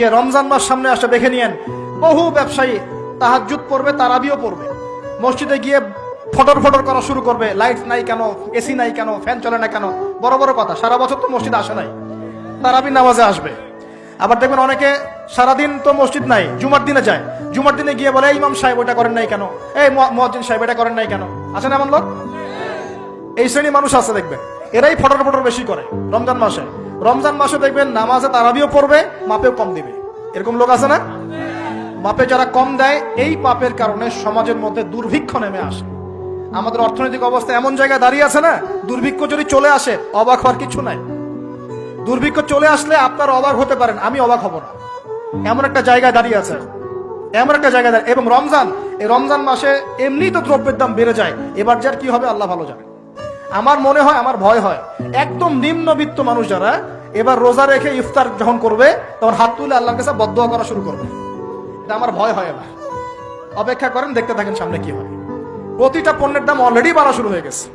যে রমজান মাস সামনে আসে দেখে নিয়েন, বহু ব্যবসায়ী তাহাজ্জুদ পড়বে, তারাবিও পড়বে, মসজিদে গিয়ে ফটর ফটর করা শুরু করবে, লাইট নাই কেন, এসি নাই কেন, ফ্যান চলে না কেন, বড় বড় কথা। সারা বছর তো মসজিদ আসে নাই, তারাবি নামাজে আসবে। আবার দেখবেন অনেকে সারাদিন তো মসজিদ নাই, জুমার দিনে যায়, জুমার দিনে গিয়ে বলে ইমাম সাহেব ওটা করেন নাই কেন, এই মুয়াজ্জিন সাহেব এটা করেন নাই কেন। আছে না এমন লোক? এই শ্রেণী মানুষ আছে দেখবেন, এরাই ফটর ফটর বেশি করে রমজান মাসে। রমজান মাসে দেখবেন নামাজে তারাবিও পড়বে, মাপেও কম দিবে। এরকম লোক আছে না? মাপে যারা কম দেয়, এই পাপের কারণে সমাজের মধ্যে দুর্ভিক্ষ নেমে আসে। আমাদের অর্থনৈতিক অবস্থা এমন জায়গায় দাঁড়িয়ে আছে না, দুর্ভিক্ষ যদি চলে আসে অবাক হওয়ার কিছু নাই। দুর্ভিক্ষ চলে আসলে আপনার অবাক হতে পারেন, আমি অবাক হব না। এমন একটা জায়গায় দাঁড়িয়ে আছে, এমন একটা জায়গায় দাঁড়িয়ে। এবং রমজান, এই রমজান মাসে এমনি তো দ্রব্যের দাম বেড়ে যায়, এবার যার কি হবে আল্লাহ ভালো জানে। আমার মনে হয়, আমার ভয় হয়, একদম নিম্নবিত্ত মানুষ যারা এবার রোজা রেখে ইফতার যখন করবে তখন হাত তুলে আল্লাহর কাছে বদদোয়া করা শুরু করবে। এটা আমার ভয় হয়। এবার অপেক্ষা করেন, দেখতে থাকেন সামনে কি হয়। প্রতিটা পণ্যের দাম অলরেডি বাড়া শুরু হয়ে গেছে।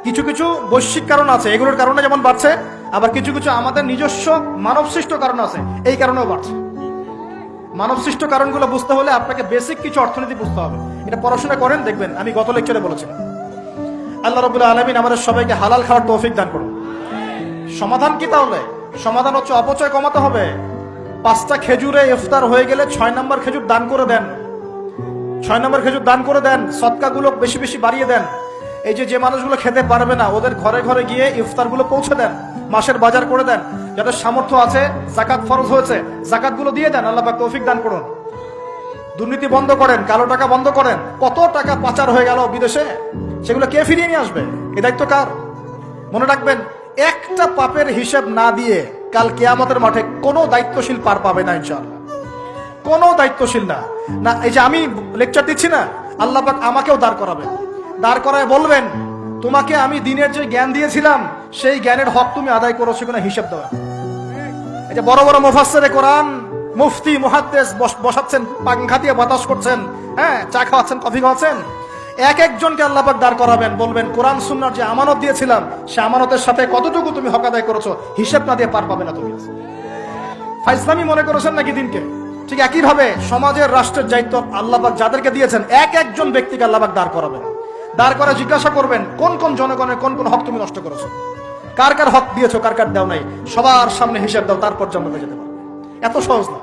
কিছু কিছু বৈশ্বিক কারণ আছে, এগুলোর কারণে যেমন বাড়ছে, আবার কিছু কিছু আমাদের নিজস্ব মানব সৃষ্ট কারণ আছে, এই কারণেও বাড়ছে। মানব সৃষ্ট কারণগুলো বুঝতে হলে আপনাকে বেসিক কিছু অর্থনীতি বুঝতে হবে। এটা পড়াশোনা করেন, দেখবেন আমি গত লেকচারে বলেছিলাম। আল্লাহ রাব্বুল আলামিন আমাদের সবাইকে হালাল খাওয়ার তৌফিক দান করুন। সমাধান কি তাহলে? সমাধান হচ্ছে অপচয় কমাতে হবে। 5টা খেজুরে ইফতার হয়ে গেলে 6 নম্বর খেজুর দান করে দেন, 6 নম্বর খেজুর দান করে দেন। সদকাগুলো বেশি বেশি বাড়িয়ে দেন। এই যে মানুষগুলো খেতে পারবে না, ওদের ঘরে ঘরে গিয়ে ইফতারগুলো পৌঁছে দেন, মাসের বাজার করে দেন। যাদের সামর্থ্য আছে, জাকাত ফরজ হয়েছে, জাকাতগুলো দিয়ে দেন। আল্লাহ পাক তৌফিক দান করুন। দুর্নীতি বন্ধ করেন, কালো টাকা বন্ধ করেন। কত টাকা পাচার হয়ে গেল বিদেশে, সেগুলো কে ফিরিয়ে নিয়ে আসবে? এ দায়িত্ব কার? মনে রাখবেন, একটা পাপের হিসাব না দিয়ে কাল কিয়ামতের মাঠে কোনো দায়িত্বশীল পার পাবে না ইনশাআল্লাহ। কোনো দায়িত্বশীল না। না, এই যে আমি লেকচার দিচ্ছি না, আল্লাহ পাক আমাকেও দাঁড় করাবেন। দাঁড় করায় বলবেন, তোমাকে আমি দিনের যে জ্ঞান দিয়েছিলাম সেই জ্ঞানের হক তুমি আদায় করেছো কিনা হিসাব দেওয়া। এই যে বড় বড় মুফাসসিরে কোরআন, মুফতি, মুহাদ্দিস বসাচ্ছেন, পাংখা দিয়ে বাতাস করছেন, হ্যাঁ, চা খাওয়াচ্ছেন, কফি খাওয়াচ্ছেন। এক একজনকে আল্লাহ পাক দাঁড় করাবেন, বলবেন কোরআন সুন্নাহর যে আমানত দিয়েছিলাম সে আমানতের সাথে কতটুকু তুমি হক আদায় করেছো, হিসাব না দিয়ে পার পাবে না তুমি। ফাইজলামি মনে করেছেন নাকি দিনকে? ঠিক একই ভাবে সমাজের, রাষ্ট্রের দায়িত্ব আল্লাহ পাক যাদেরকে দিয়েছেন, এক একজন ব্যক্তিকে আল্লাহ পাক দাঁড় করাবেন। দাঁড় করে জিজ্ঞাসা করবেন, কোন কোন জনগণের কোন কোন হক তুমি নষ্ট করেছো, কার কার হক দিয়েছো, কার কার দাও নাই, সবার সামনে হিসাব দাও, তারপর জান্নাতে যেতে পারবে। এত সহজ না।